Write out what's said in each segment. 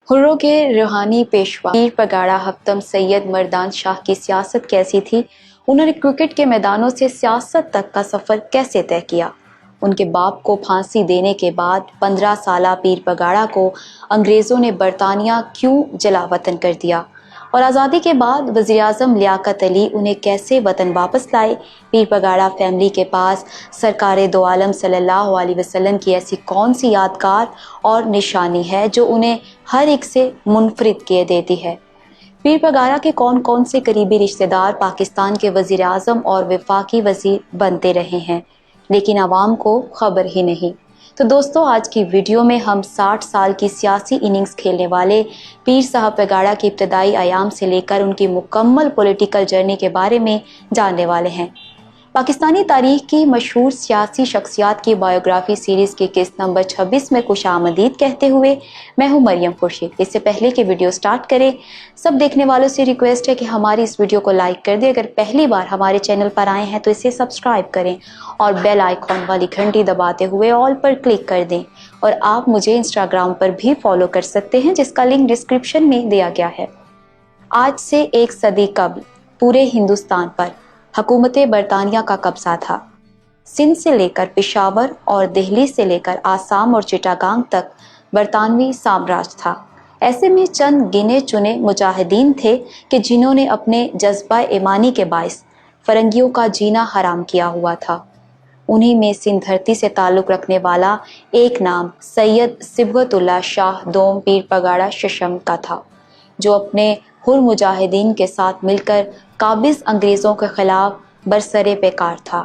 हुर्रों के रूहानी पेशवा पीर पगाड़ा हफ्तम सैयद मर्दान शाह की सियासत कैसी थी? उन्होंने क्रिकेट के मैदानों से सियासत तक का सफ़र कैसे तय किया? उनके बाप को फांसी देने के बाद 15 साला पीर पगाड़ा को अंग्रेज़ों ने बरतानिया क्यों जलावतन कर दिया? और आज़ादी के बाद वज़ीर-ए-आज़म लियाकत अली उन्हें कैसे वतन वापस लाए? पीर पगाड़ा फैमिली के पास सरकार दो आलम सल्लल्लाहु अलैहि वसल्लम की ऐसी कौन सी यादगार और निशानी है जो उन्हें हर एक से मुनफरिद किए देती है? पीर पगाड़ा के कौन कौन से करीबी रिश्तेदार पाकिस्तान के वज़ीर-ए-आज़म और वफाकी वज़ीर बनते रहे हैं, लेकिन आवाम को खबर ही नहीं। तो दोस्तों, आज की वीडियो में हम 60 साल की सियासी इनिंग्स खेलने वाले पीर साहब पगाड़ा के इब्तदाई आयाम से लेकर उनकी मुकम्मल पॉलिटिकल जर्नी के बारे में जानने वाले हैं। पाकिस्तानी तारीख की मशहूर सियासी शख्सियात की बायोग्राफी सीरीज़ की किस्त नंबर 26 में खुशामदीद कहते हुए मैं हूं मरियम खुर्शीद। इससे पहले कि वीडियो स्टार्ट करें, सब देखने वालों से रिक्वेस्ट है कि हमारी इस वीडियो को लाइक कर दें। अगर पहली बार हमारे चैनल पर आए हैं तो इसे सब्सक्राइब करें और बेल आइकॉन वाली घंटी दबाते हुए ऑल पर क्लिक कर दें। और आप मुझे इंस्टाग्राम पर भी फॉलो कर सकते हैं, जिसका लिंक डिस्क्रिप्शन में दिया गया है। आज से एक सदी कबल पूरे हिंदुस्तान पर हुकूमत बरतानिया का कब्जा था। सिंध से लेकर पेशावर और दिल्ली से लेकर आसाम और चिटागांग तक बरतानवी साम्राज्य था। ऐसे में चंद गिने चुने मुजाहिदीन थे कि जिन्होंने अपने जज्बा ईमानी के बायस फरंगियों का जीना हराम किया हुआ था। उन्हीं में सिंध धरती से ताल्लुक़ रखने वाला एक नाम सैयद सिबगतुल्लाह शाह दोम पीर पगाड़ा शशम का था, जो अपने हुर मुजाहिदीन के साथ मिलकर काबिज अंग्रेज़ों के खिलाफ बरसरे पेकार था।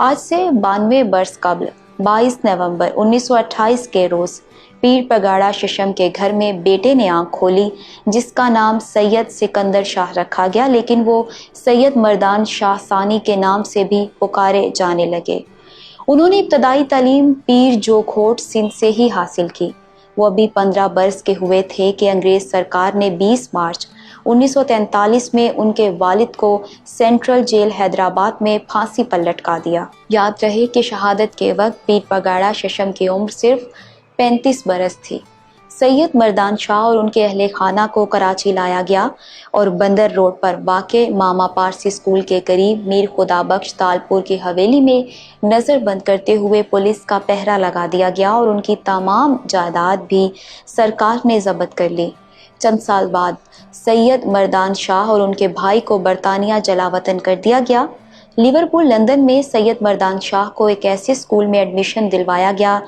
आज से 92 बरस कबल 22 नवंबर 1928 के रोज़ पीर पगाड़ा शशम के घर में बेटे ने आंख खोली, जिसका नाम सैयद सिकंदर शाह रखा गया, लेकिन वो सैयद मर्दान शाह सानी के नाम से भी पुकारे जाने लगे। उन्होंने इब्तदाई तालीम पीर जोखोट सिंध से ही हासिल की। वो अभी 15 बरस के हुए थे कि अंग्रेज़ सरकार ने 20 मार्च 1943 में उनके वालिद को सेंट्रल जेल हैदराबाद में फांसी पर लटका दिया। याद रहे कि शहादत के वक्त पीर पगाड़ा शशम की उम्र सिर्फ 35 बरस थी। सैयद मर्दान शाह और उनके अहले खाना को कराची लाया गया और बंदर रोड पर वाक़े मामा पारसी स्कूल के करीब मीर खुदाबख्श तालपुर की हवेली में नज़र बंद करते हुए पुलिस का पहरा लगा दिया गया और उनकी तमाम जायदाद भी सरकार ने जब्त कर ली। चंद साल बाद सैयद मर्दान शाह और उनके भाई को बरतानिया जलावतन कर दिया गया। लिवरपूल लंदन में सैयद मर्दान शाह को एक ऐसे स्कूल में एडमिशन दिलवाया गया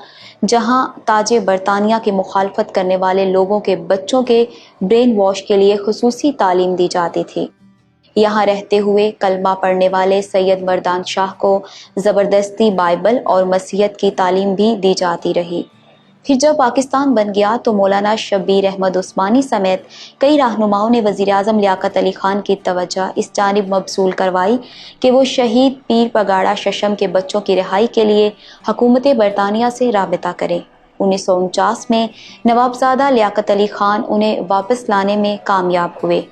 जहां ताजे बरतानिया की मुखालफत करने वाले लोगों के बच्चों के ब्रेन वॉश के लिए खुसूसी तालीम दी जाती थी। यहाँ रहते हुए कलमा पढ़ने वाले सैयद मर्दान शाह को ज़बरदस्ती बाइबल और मसीहत की तालीम भी दी जाती रही। फिर जब पाकिस्तान बन गया तो मौलाना शब्बीर अहमद उस्मानी समेत कई रहनुमाओं ने वज़ीर-ए-आज़म लियाकत अली खान की तवज्जो इस जानिब मबसूल करवाई कि वो शहीद पीर पगाड़ा शशम के बच्चों की रिहाई के लिए हुकूमत बरतानिया से राबिता करें। 1949 में नवाबजादा लियाकत अली खान उन्हें वापस लाने में कामयाब हुए।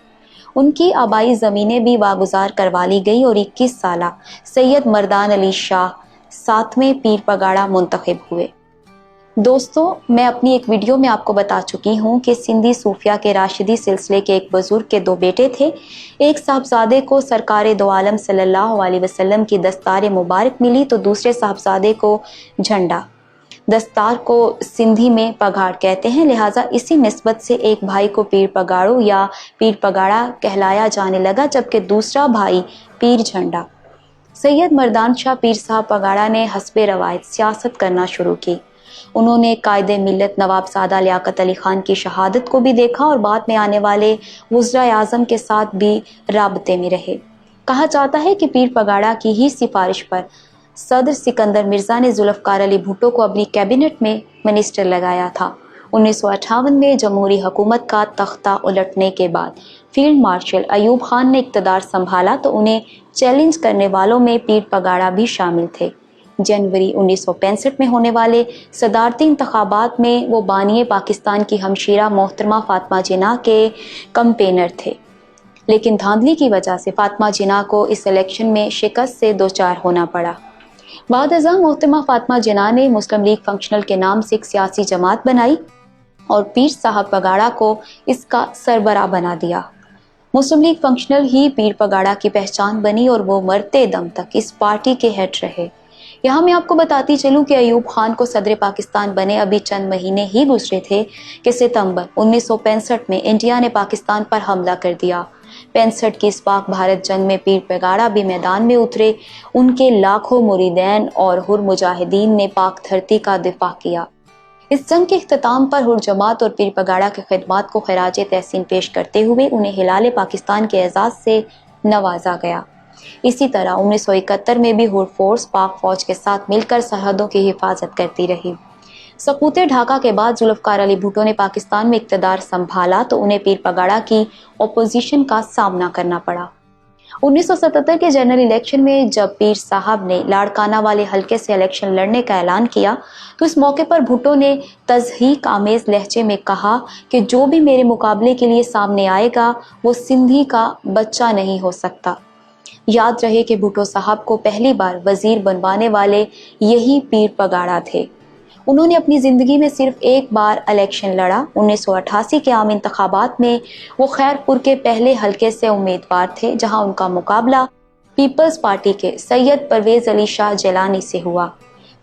उनकी आबाई ज़मीनें भी वागुजार करवा ली गई और 21 साला सैयद मर्दान अली शाह 7वें पीर पगाड़ा मुंतखब हुए। दोस्तों, मैं अपनी एक वीडियो में आपको बता चुकी हूँ कि सिंधी सूफिया के राशिदी सिलसिले के एक बुजुर्ग के दो बेटे थे। एक साहबजादे को सरकार दो आलम सल्लल्लाहु अलैहि वसल्लम की दस्तार मुबारक मिली तो दूसरे साहबजादे को झंडा। दस्तार को सिंधी में पगाड़ कहते हैं, लिहाजा इसी निस्बत से एक भाई को पीर पगाड़ू या पीर पगाड़ा कहलाया जाने लगा, जबकि दूसरा भाई पीर झंडा। सैयद मर्दान शाह पीर साहब पगाड़ा ने हस्बे रवायत सियासत करना शुरू की। उन्होंने कायदे मिल्लत नवाबजादा लियाकत अली खान की शहादत को भी देखा और बाद में आने वाले वज़ीर-ए-आज़म के साथ भी राबते में रहे। कहा जाता है कि पीर पगाड़ा की ही सिफारिश पर सदर सिकंदर मिर्ज़ा ने जुल्फ़कार अली भुट्टो को अपनी कैबिनेट में मिनिस्टर लगाया था। 1958 में जमहूरी हुकूमत का तख्ता उलटने के बाद फील्ड मार्शल अयूब खान ने इक़्तिदार संभाला तो उन्हें चैलेंज करने वालों में पीर पगाड़ा भी शामिल थे। जनवरी 1965 में होने वाले सदारती इंतखाबात में वो बानिए पाकिस्तान की हमशीरा मोहतरमा फातिमा जिन्ना के कंपेनर थे, लेकिन धांधली की वजह से फातिमा जिन्ना को इस इलेक्शन में शिकस्त से दो चार होना पड़ा। बाद मोहतरमा फातिमा जिन्ना ने मुस्लिम लीग फंक्शनल के नाम से एक सियासी जमात बनाई اور پیر صاحب پگاڑا کو اس کا سربراہ بنا دیا۔ مسلم لیگ فنکشنل ہی پیر پگاڑا کی پہچان بنی اور وہ مرتے دم تک اس پارٹی کے ہیڈ رہے۔ یہاں میں آپ کو بتاتی چلوں کہ ایوب خان کو صدر پاکستان بنے ابھی چند مہینے ہی گزرے تھے کہ ستمبر 1965 میں انڈیا نے پاکستان پر حملہ کر دیا۔ 65 کی اس پاک بھارت جنگ میں پیر پگاڑا بھی میدان میں اترے۔ ان کے لاکھوں مریدین اور حر مجاہدین نے پاک دھرتی کا دفاع کیا۔ اس جنگ کے اختتام پر حر جماعت اور پیر پگاڑا کی خدمات کو خراج تحسین پیش کرتے ہوئے انہیں ہلال پاکستان کے اعزاز سے نوازا گیا۔ اسی طرح 1971 میں بھی حر فورس پاک فوج کے ساتھ مل کر سرحدوں کی حفاظت کرتی رہی۔ سقوط ڈھاکہ کے بعد ذوالفقار علی بھٹو نے پاکستان میں اقتدار سنبھالا تو انہیں پیر پگاڑا کی اپوزیشن کا سامنا کرنا پڑا۔ 1977 کے جنرل الیکشن میں جب پیر صاحب نے لاڑکانہ والے حلقے سے الیکشن لڑنے کا اعلان کیا تو اس موقع پر بھٹو نے تضحیک آمیز لہجے میں کہا کہ جو بھی میرے مقابلے کے لیے سامنے آئے گا وہ سندھی کا بچہ نہیں ہو سکتا۔ یاد رہے کہ بھٹو صاحب کو پہلی بار وزیر بنوانے والے یہی پیر پگاڑا تھے۔ انہوں نے اپنی زندگی میں صرف ایک بار الیکشن لڑا۔ 1988 کے عام انتخابات میں وہ خیرپور کے پہلے حلقے سے امیدوار تھے جہاں ان کا مقابلہ پیپلز پارٹی کے سید پرویز علی شاہ جیلانی سے ہوا۔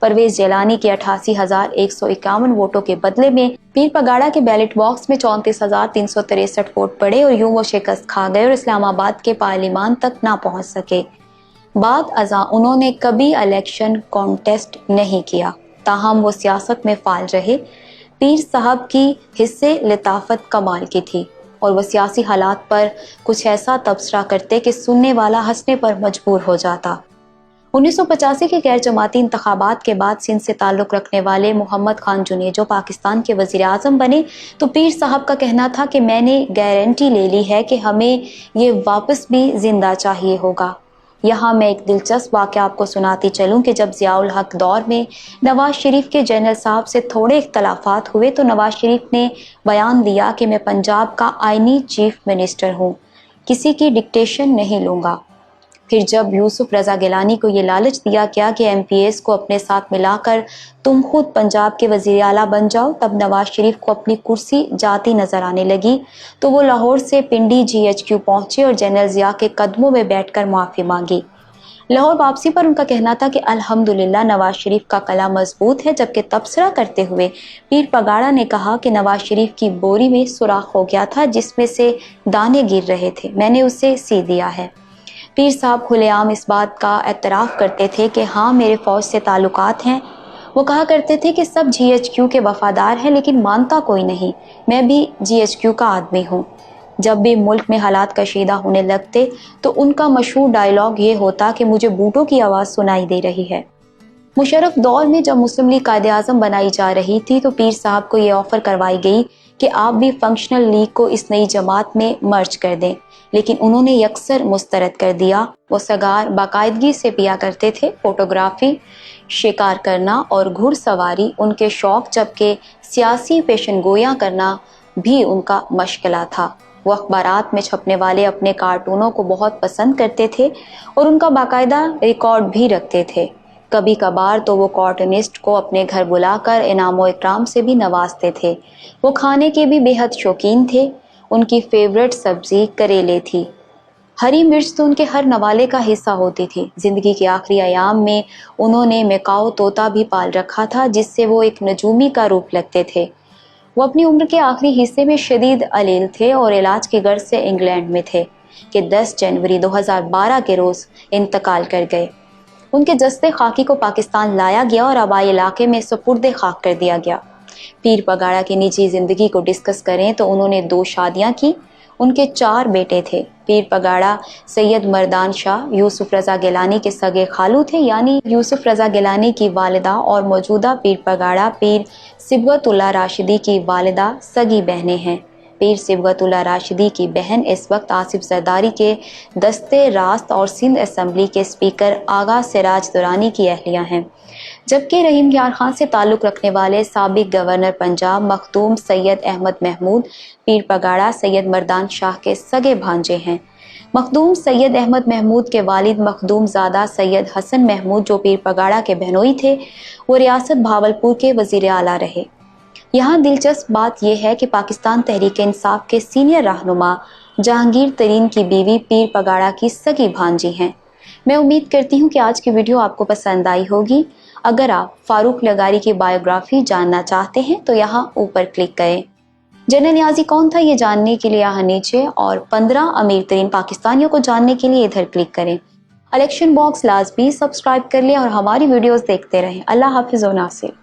پرویز جیلانی کے 88,151 ووٹوں کے بدلے میں پیر پگاڑا کے بیلٹ باکس میں 34,363 ووٹ پڑے اور یوں وہ شکست کھا گئے اور اسلام آباد کے پارلیمان تک نہ پہنچ سکے۔ بعد ازاں انہوں نے کبھی الیکشن کانٹیسٹ نہیں کیا، تاہم وہ سیاست میں فعال رہے۔ پیر صاحب کی حصے لطافت کمال کی تھی اور وہ سیاسی حالات پر کچھ ایسا تبصرہ کرتے کہ سننے والا ہنسنے پر مجبور ہو جاتا۔ 1985 کے غیر جماعتی انتخابات کے بعد سندھ سے تعلق رکھنے والے محمد خان جنیجو پاکستان کے وزیر اعظم بنے تو پیر صاحب کا کہنا تھا کہ میں نے گارنٹی لے لی ہے کہ ہمیں یہ واپس بھی زندہ چاہیے ہوگا۔ یہاں میں ایک دلچسپ واقعہ آپ کو سناتی چلوں کہ جب ضیاء الحق دور میں نواز شریف کے جنرل صاحب سے تھوڑے اختلافات ہوئے تو نواز شریف نے بیان دیا کہ میں پنجاب کا آئینی چیف منسٹر ہوں، کسی کی ڈکٹیشن نہیں لوں گا۔ پھر جب یوسف رضا گیلانی کو یہ لالچ دیا گیا کہ ایم پی ایس کو اپنے ساتھ ملا کر تم خود پنجاب کے وزیر اعلیٰ بن جاؤ، تب نواز شریف کو اپنی کرسی جاتی نظر آنے لگی تو وہ لاہور سے پنڈی GHQ پہنچے اور جنرل ضیاء کے قدموں میں بیٹھ کر معافی مانگی۔ لاہور واپسی پر ان کا کہنا تھا کہ الحمدللہ نواز شریف کا کلہ مضبوط ہے، جبکہ تبصرہ کرتے ہوئے پیر پگاڑا نے کہا کہ نواز شریف کی بوری میں سوراخ ہو گیا تھا جس میں سے دانے گر رہے تھے، میں نے اسے سی دیا ہے۔ پیر صاحب کھلے عام اس بات کا اعتراف کرتے تھے کہ ہاں میرے فوج سے تعلقات ہیں۔ وہ کہا کرتے تھے کہ سب GHQ کے وفادار ہیں لیکن مانتا کوئی نہیں، میں بھی GHQ کا آدمی ہوں۔ جب بھی ملک میں حالات کشیدہ ہونے لگتے تو ان کا مشہور ڈائیلاگ یہ ہوتا کہ مجھے بوٹوں کی آواز سنائی دے رہی ہے۔ مشرف دور میں جب مسلم لیگ قائد اعظم بنائی جا رہی تھی تو پیر صاحب کو یہ آفر کروائی گئی کہ آپ بھی فنکشنل لیگ کو اس نئی جماعت میں مرج کر دیں، لیکن انہوں نے یکسر مسترد کر دیا۔ وہ سگار باقاعدگی سے پیا کرتے تھے، فوٹوگرافی، شکار کرنا اور گھڑ سواری ان کے شوق، جبکہ سیاسی پیشن گویاں کرنا بھی ان کا مشغلہ تھا۔ وہ اخبارات میں چھپنے والے اپنے کارٹونوں کو بہت پسند کرتے تھے اور ان کا باقاعدہ ریکارڈ بھی رکھتے تھے۔ کبھی کبھار تو وہ کارٹونسٹ کو اپنے گھر بلا کر انعام و اکرام سے بھی نوازتے تھے۔ وہ کھانے کے بھی بے حد شوقین تھے۔ ان کی فیورٹ سبزی کریلے تھی۔ ہری مرچ تو ان کے ہر نوالے کا حصہ ہوتی تھی۔ زندگی کے آخری ایام میں انہوں نے میکاؤ طوطا بھی پال رکھا تھا جس سے وہ ایک نجومی کا روپ لگتے تھے۔ وہ اپنی عمر کے آخری حصے میں شدید علیل تھے اور علاج کی غرض سے انگلینڈ میں تھے کہ 10 جنوری 2012 کے روز انتقال کر گئے۔ ان کے جسد خاکی کو پاکستان لایا گیا اور آبائی علاقے میں سپرد خاک کر دیا گیا۔ پیر پگاڑا کی نجی زندگی کو ڈسکس کریں تو انہوں نے 2 شادیاں کی۔ ان کے 4 بیٹے تھے۔ پیر پگاڑا سید مردان شاہ یوسف رضا گیلانی کے سگے خالو تھے، یعنی یوسف رضا گیلانی کی والدہ اور موجودہ پیر پگاڑا پیر صبغت اللہ راشدی کی والدہ سگی بہنیں ہیں۔ پیر صبغت اللہ راشدی کی بہن اس وقت آصف زرداری کے دستے راست اور سندھ اسمبلی کے اسپیکر آغا سراج درانی کی اہلیہ ہیں، جبکہ رحیم یار خان سے تعلق رکھنے والے سابق گورنر پنجاب مخدوم سید احمد محمود پیر پگاڑا سید مردان شاہ کے سگے بھانجے ہیں۔ مخدوم سید احمد محمود کے والد مخدوم زادہ سید حسن محمود جو پیر پگاڑا کے بہنوئی تھے، وہ ریاست بھاولپور کے وزیر اعلیٰ رہے۔ यहाँ दिलचस्प बात यह है कि पाकिस्तान तहरीक इंसाफ के सीनियर रहनुमा जहांगीर तरीन की बीवी पीर पगाड़ा की सगी भांजी हैं। मैं उम्मीद करती हूँ कि आज की वीडियो आपको पसंद आई होगी। अगर आप फारूक लगारी की बायोग्राफी जानना चाहते हैं तो यहाँ ऊपर क्लिक करें। जनरल नियाजी कौन था ये जानने के लिए यहाँ नीचे, और 15 अमीर तरीन पाकिस्तानियों को जानने के लिए इधर क्लिक करें। इलेक्शन बॉक्स लाजमी सब्सक्राइब कर लें और हमारी वीडियोस देखते रहें। अल्लाह हाफिज़ व नासिर।